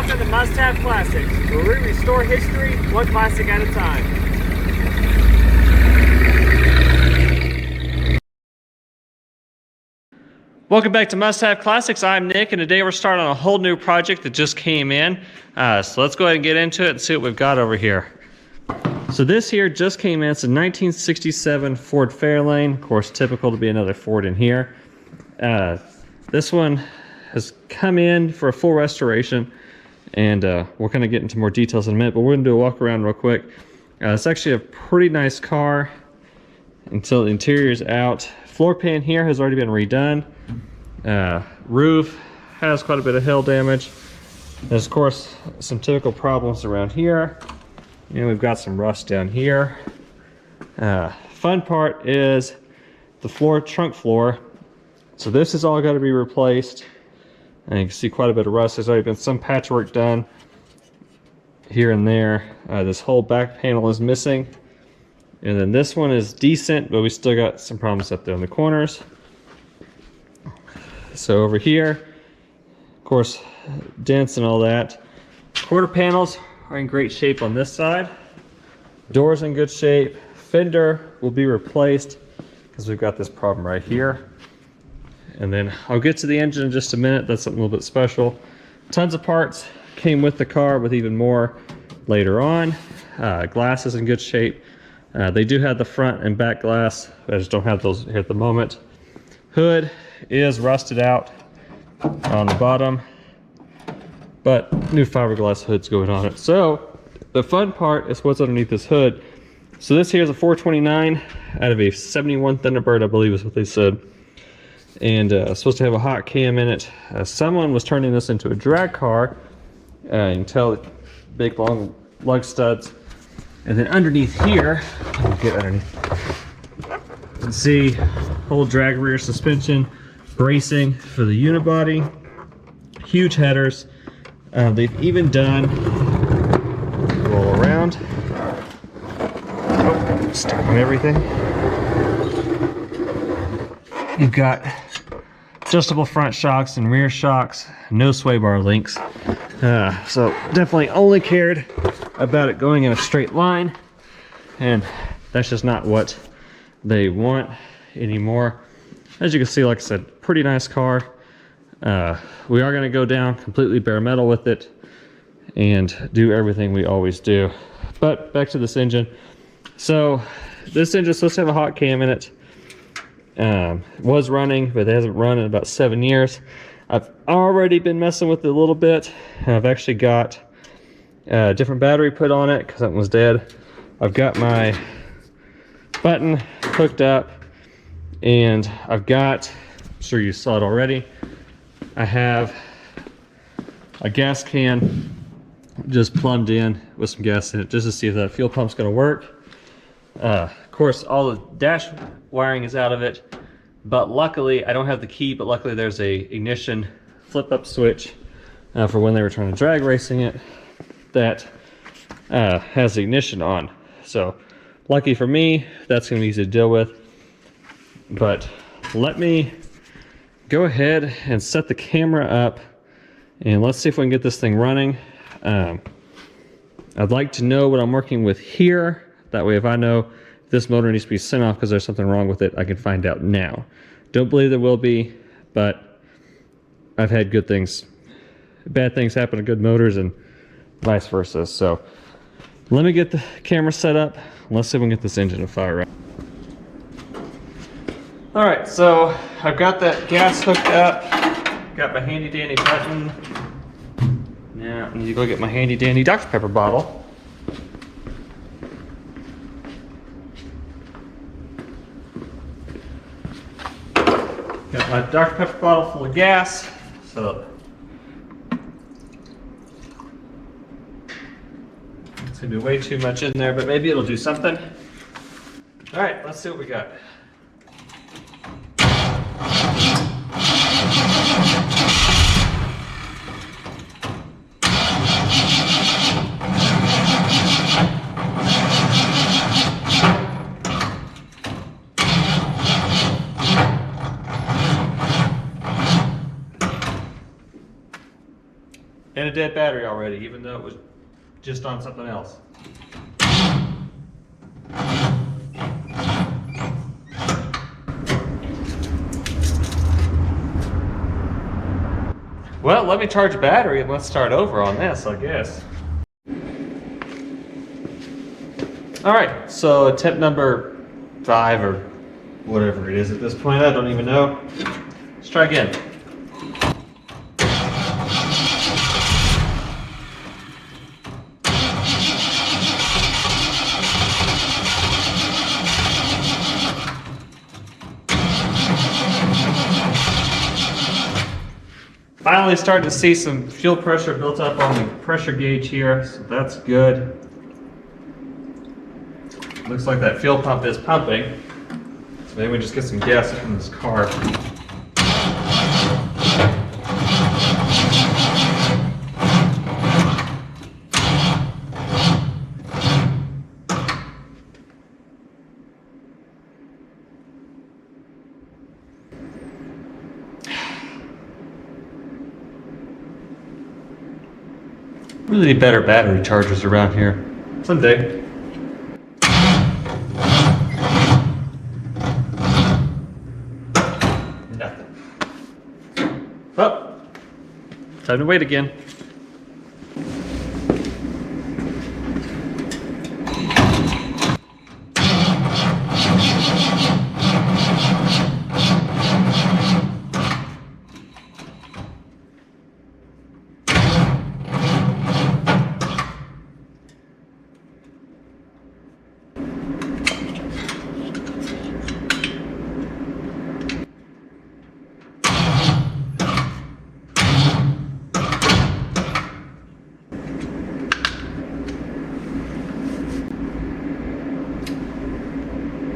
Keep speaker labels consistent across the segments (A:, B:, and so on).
A: Welcome to Must Have Classics, where we restore history one classic at a time. Welcome back to Must Have Classics. I'm Nick, and today we're starting on a whole new project that just came in. So let's go ahead and get into it and see what we've got over here. So this here just came in. It's a 1967 Ford Fairlane. Of course, typical to be another Ford in here. This one has come in for a full restoration, and we'll kind of get into more details in a minute, but we're going to do a walk around real quick. It's actually a pretty nice car until the interior is out. Floor pan here has already been redone. Roof has quite a bit of hail damage. There's of course some typical problems around here. And we've got some rust down here. Fun part is the floor, trunk floor. So this is all got to be replaced. And you can see quite a bit of rust. There's already been some patchwork done here and there. This whole back panel is missing. And then this one is decent, but we still got some problems up there in the corners. So over here, of course, dents and all that. Quarter panels are in great shape on this side. Doors in good shape. Fender will be replaced because we've got this problem right here. And then I'll get to the engine in just a minute. That's something a little bit special. Tons of parts came with the car, with even more later on. Glass is in good shape. They do have the front and back glass. I just don't have those here at the moment. Hood is rusted out on the bottom, but new fiberglass hood's going on it. So the fun part is what's underneath this hood. So this here is a 429 out of a 71 Thunderbird, I believe is what they said. And supposed to have a hot cam in it. Someone was turning this into a drag car. You can tell the big long lug studs. And then underneath here, let me get underneath. You can see whole drag rear suspension, bracing for the unibody, huge headers. They've even done roll around. Oh, stuck on everything. You've got adjustable front shocks and rear shocks, no sway bar links. So definitely only cared about it going in a straight line, and that's just not what they want anymore. As you can see, like I said, pretty nice car. We are going to go down completely bare metal with it and do everything we always do. But back to this engine. So this engine is supposed to have a hot cam in it. Was running, but it hasn't run in about 7 years. I've already been messing with it a little bit. I've actually got a different battery put on it because that one was dead. I've got my button hooked up, and I've got, I'm sure you saw it already, I have a gas can just plumbed in with some gas in it just to see if that fuel pump's going to work. Of course, all the dash wiring is out of it, but luckily I don't have the key, but luckily there's a ignition flip up switch for when they were trying to drag racing it that has the ignition on. So lucky for me, that's going to be easy to deal with. But let me go ahead and set the camera up, and let's see if we can get this thing running. I'd like to know what I'm working with here. That way if I know this motor needs to be sent off because there's something wrong with it, I can find out now. Don't believe there will be, but I've had good things, bad things happen to good motors and vice versa. So let me get the camera set up. Let's see if we can get this engine to fire up. All right, so I've got that gas hooked up. Got my handy dandy button. Now I need to go get my handy dandy Dr. Pepper bottle. Got my Dr. Pepper bottle full of gas. So it's gonna be way too much in there, but maybe it'll do something. All right, let's see what we got. And a dead battery already, even though it was just on something else. Well, let me charge a battery and let's start over on this, I guess. Alright, so attempt number 5 or whatever it is at this point, I don't even know. Let's try again. Finally starting to see some fuel pressure built up on the pressure gauge here, so that's good. Looks like that fuel pump is pumping, so maybe we just get some gas from this car. Really need better battery chargers around here. Someday. Nothing. Oh, time to wait again.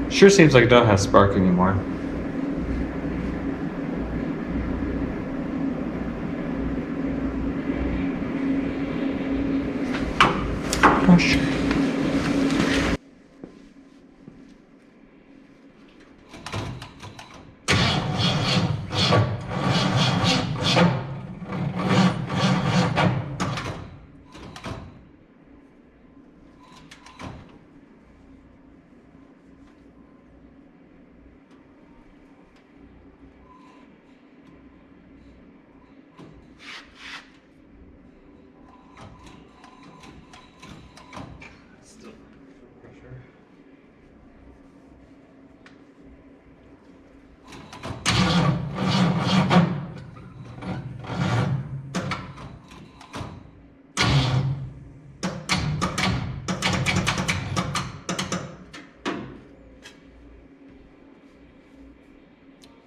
A: Sure seems like it don't have spark anymore. Gosh.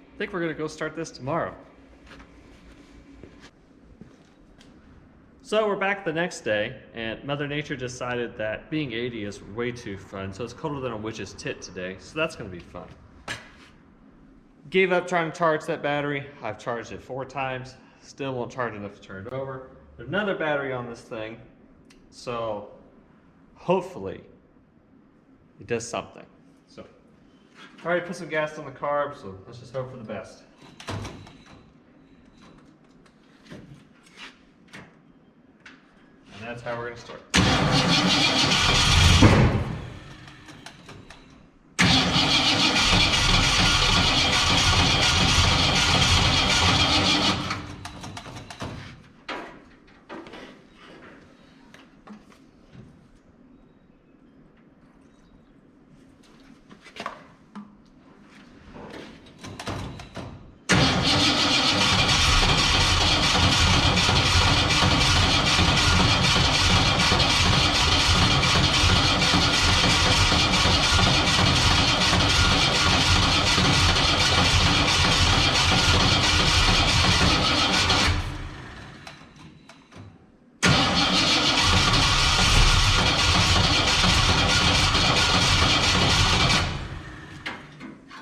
A: I think we're gonna go start this tomorrow. So we're back the next day, and Mother Nature decided that being 80 is way too fun, so it's colder than a witch's tit today, so that's gonna be fun. Gave up trying to charge that battery. I've charged it 4 times, still won't charge enough to turn it over. There's another battery on this thing, so hopefully it does something. So, I already put some gas on the carb, so let's just hope for the best. And that's how we're going to start.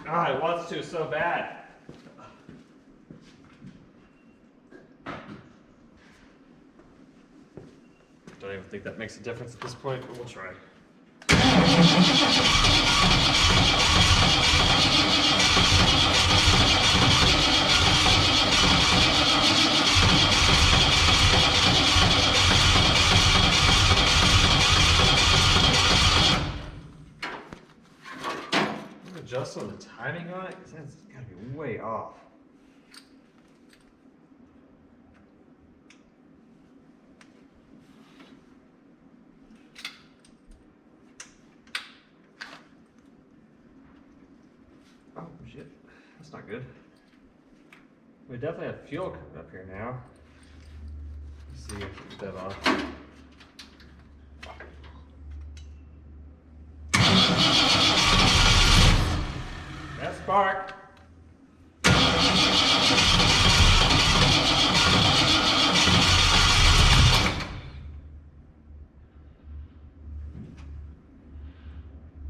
A: Ah, it wants to so bad. Don't even think that makes a difference at this point, but we'll try. adjust some of the timing on it? Because that's gotta be way off. Oh shit, that's not good. We definitely have fuel coming up here now. Let's see if I can get that off. That spark.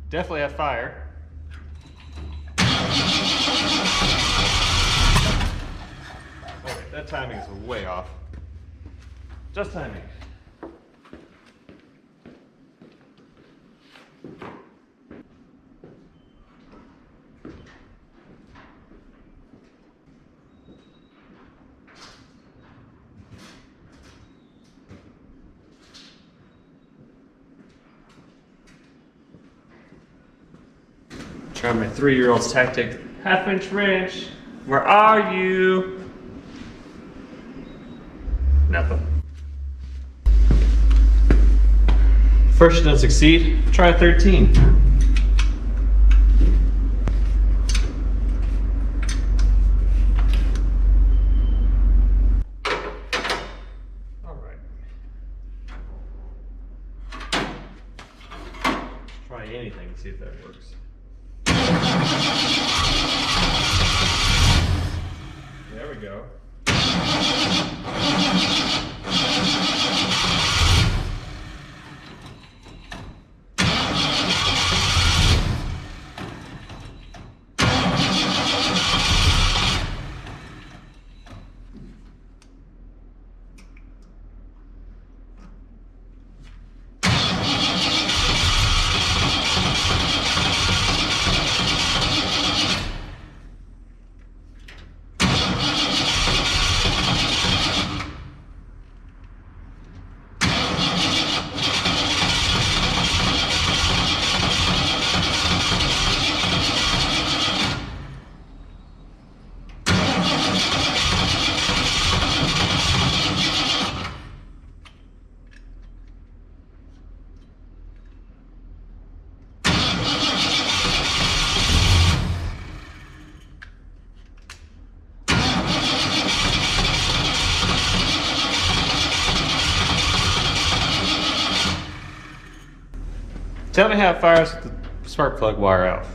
A: Definitely have fire. Okay, that timing is way off. Just timing. Try my 3-year-old's tactic. 1/2-inch wrench. Where are you? Nothing. First doesn't succeed. Try a 13. All right. Try anything to see if that works. There we go. Tell me how it fires with the spark plug wire out.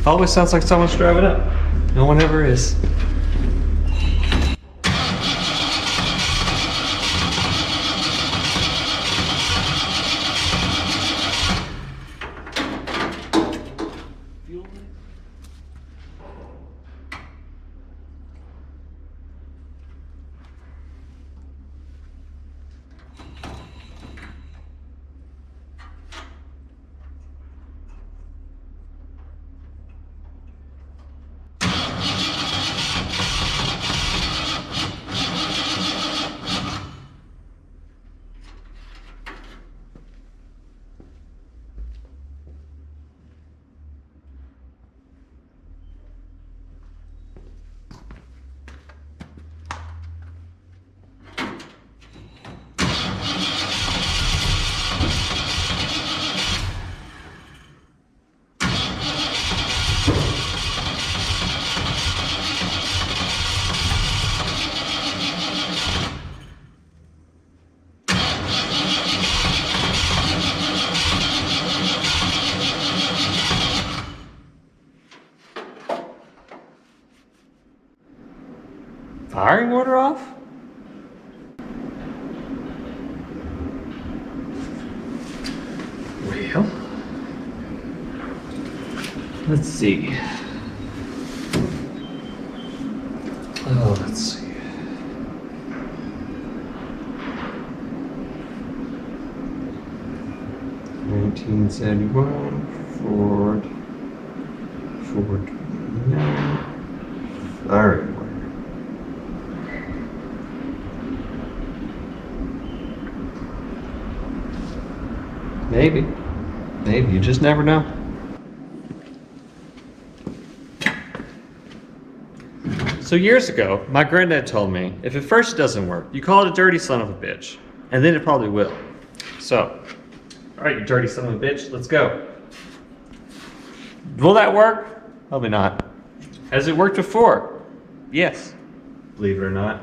A: Always sounds like someone's driving up. No one ever is. Firing order off? Well, let's see. Oh, let's see. $1971 Ford firing order. Maybe. You just never know. So years ago, my granddad told me, if at first it doesn't work, you call it a dirty son of a bitch, and then it probably will. So, all right, you dirty son of a bitch, let's go. Will that work? Probably not. Has it worked before? Yes, believe it or not.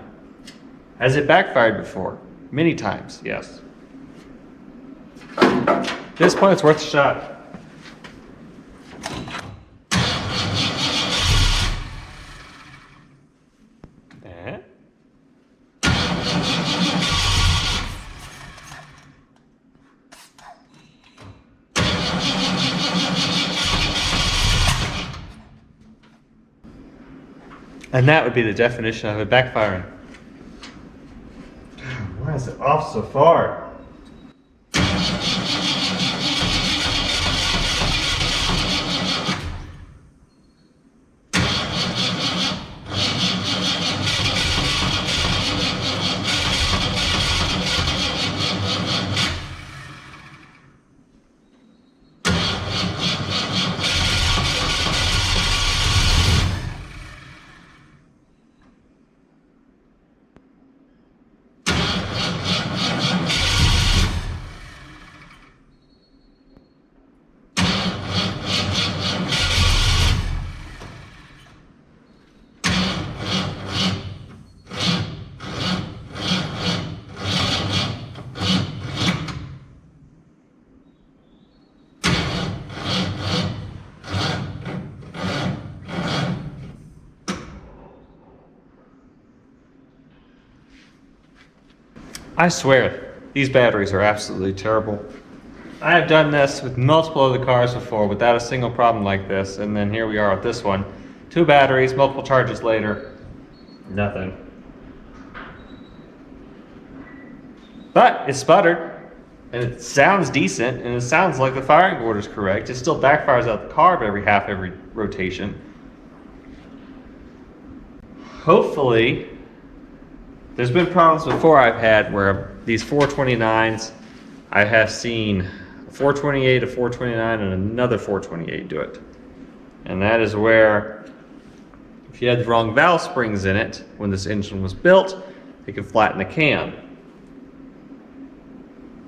A: Has it backfired before? Many times, yes. At this point, it's worth a shot. And that would be the definition of it backfiring. Why is it off so far? I swear, these batteries are absolutely terrible. I have done this with multiple other cars before without a single problem like this, and then here we are with this one. 2 batteries, multiple charges later, nothing. But it sputtered, and it sounds decent, and it sounds like the firing order is correct. It still backfires out the carb every rotation. Hopefully, there's been problems before I've had where these 429s, I have seen a 428, a 429, and another 428 do it. And that is where, if you had the wrong valve springs in it when this engine was built, it could flatten the cam.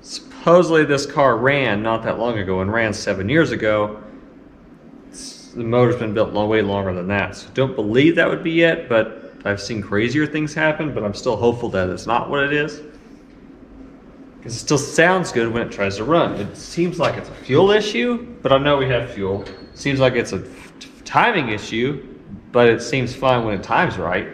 A: Supposedly this car ran not that long ago and ran 7 years ago. The motor's been built way longer than that. So don't believe that would be it, but I've seen crazier things happen, but I'm still hopeful that it's not what it is. Because it still sounds good when it tries to run. It seems like it's a fuel issue, but I know we have fuel. It seems like it's a timing issue, but it seems fine when it times right.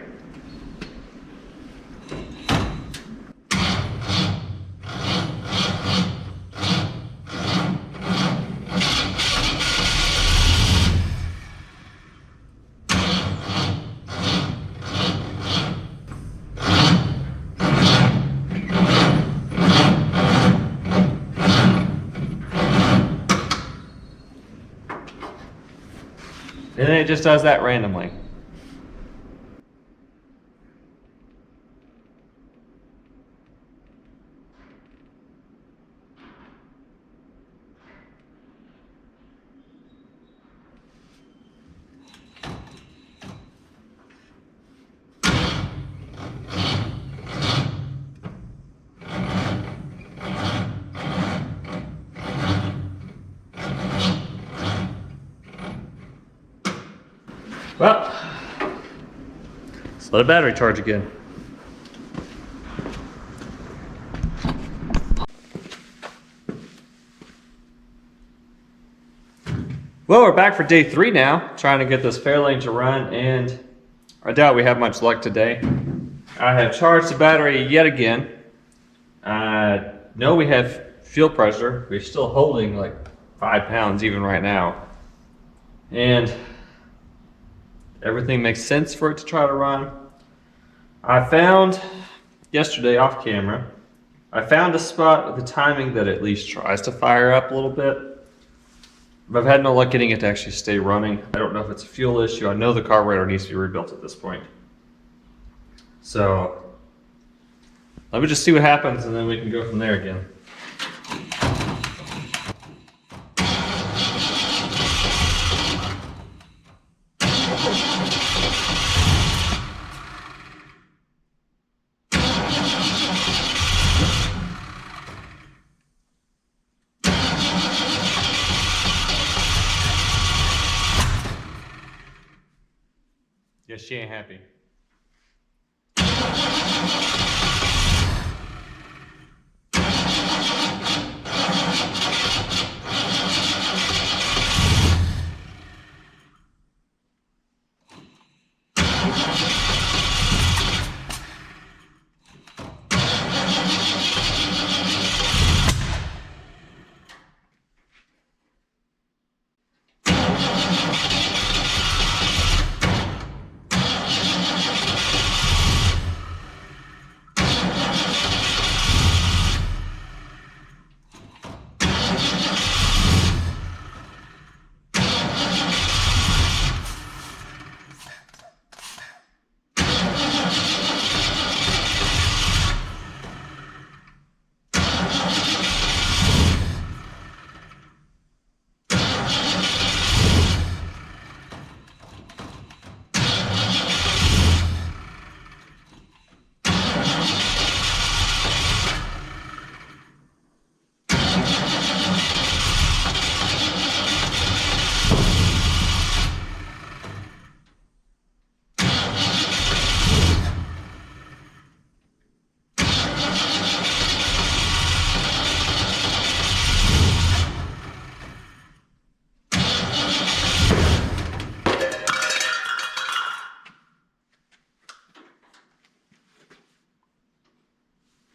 A: And then it just does that randomly. Well, let's let a battery charge again. Well, we're back for day 3 now, trying to get this Fairlane to run, and I doubt we have much luck today. I have charged the battery yet again. No, we have fuel pressure. We're still holding like 5 pounds even right now. And everything makes sense for it to try to run. I found yesterday off camera, I found a spot with the timing that at least tries to fire up a little bit. But I've had no luck getting it to actually stay running. I don't know if it's a fuel issue. I know the carburetor needs to be rebuilt at this point. So let me just see what happens and then we can go from there again. Yeah, she ain't happy.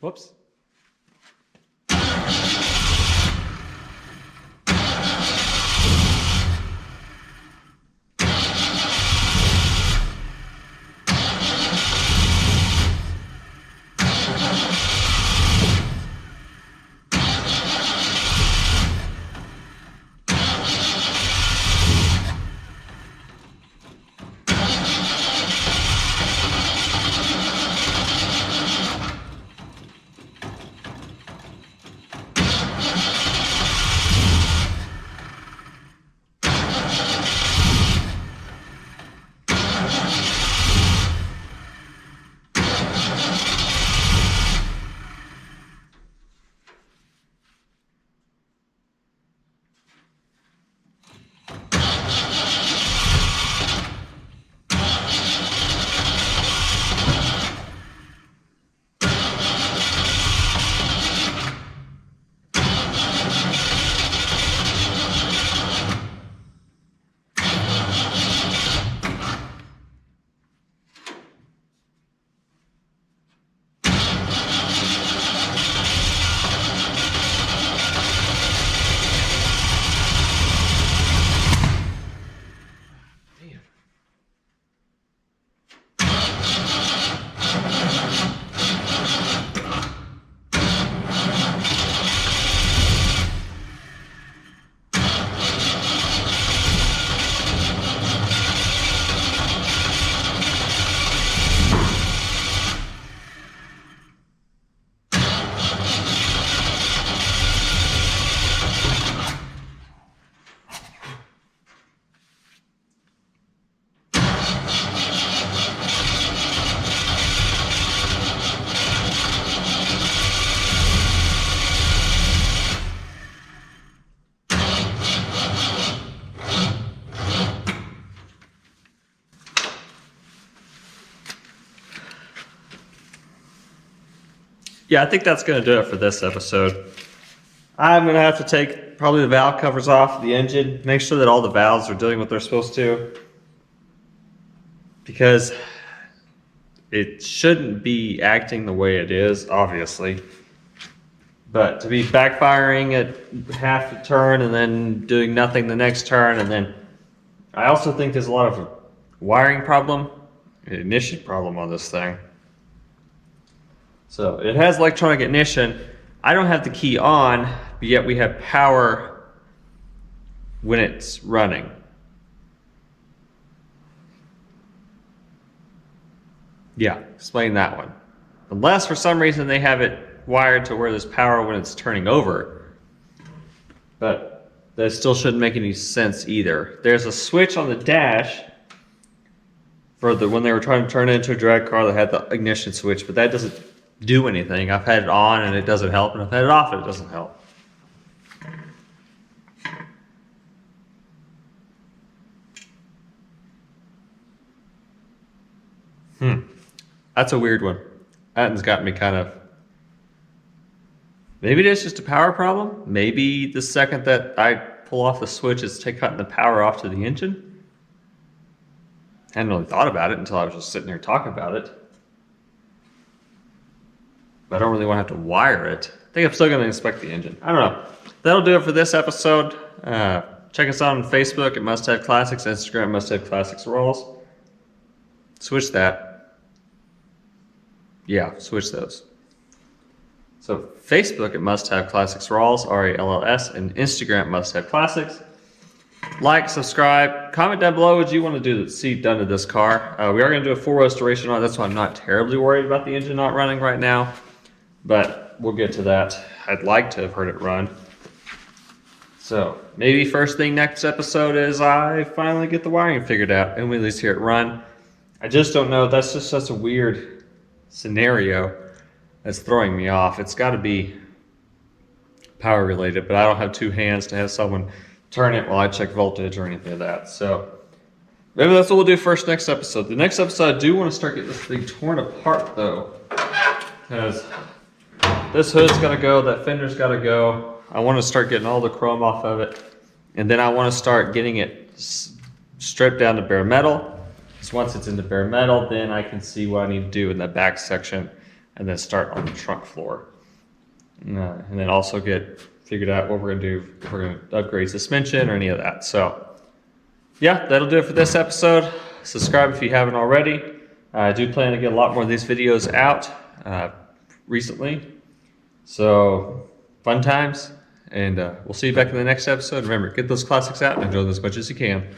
A: Whoops. Yeah, I think that's going to do it for this episode. I'm going to have to take probably the valve covers off the engine, make sure that all the valves are doing what they're supposed to. Because it shouldn't be acting the way it is, obviously. But to be backfiring at half a turn and then doing nothing the next turn, and then I also think there's a lot of wiring problem, ignition problem on this thing. So it has electronic ignition. I don't have the key on, but yet we have power when it's running. Yeah, explain that one. Unless for some reason they have it wired to where there's power when it's turning over. But that still shouldn't make any sense either. There's a switch on the dash for when they were trying to turn it into a drag car that had the ignition switch, but that doesn't do anything. I've had it on and it doesn't help, and I've had it off and it doesn't help. That's a weird one. That one's got me kind of... Maybe it is just a power problem. Maybe the second that I pull off the switch, it's cutting the power off to the engine. I hadn't really thought about it until I was just sitting here talking about it. But I don't really want to have to wire it. I think I'm still going to inspect the engine. I don't know. That'll do it for this episode. Check us out on Facebook at Must Have Classics, Instagram Must Have Classics Rolls. Switch that. Yeah, switch those. So Facebook at Must Have Classics Rolls, RALLS, and Instagram Must Have Classics. Like, subscribe, comment down below what you want to see done to this car. We are going to do a full restoration on it. That's why I'm not terribly worried about the engine not running right now. But we'll get to that. I'd like to have heard it run. So maybe first thing next episode is I finally get the wiring figured out and we at least hear it run. I just don't know. That's just such a weird scenario that's throwing me off. It's got to be power related, but I don't have two hands to have someone turn it while I check voltage or anything like that. So maybe that's what we'll do first next episode. The next episode, I do want to start getting this thing torn apart though, because this hood's got to go, that fender's got to go. I want to start getting all the chrome off of it, and then I want to start getting it stripped down to bare metal. So once it's in the bare metal, then I can see what I need to do in the back section and then start on the trunk floor. And then also get figured out what we're going to do, if we're going to upgrade suspension or any of that. So yeah, that'll do it for this episode. Subscribe if you haven't already. I do plan to get a lot more of these videos out recently. So fun times, and we'll see you back in the next episode. Remember, get those classics out and enjoy them as much as you can.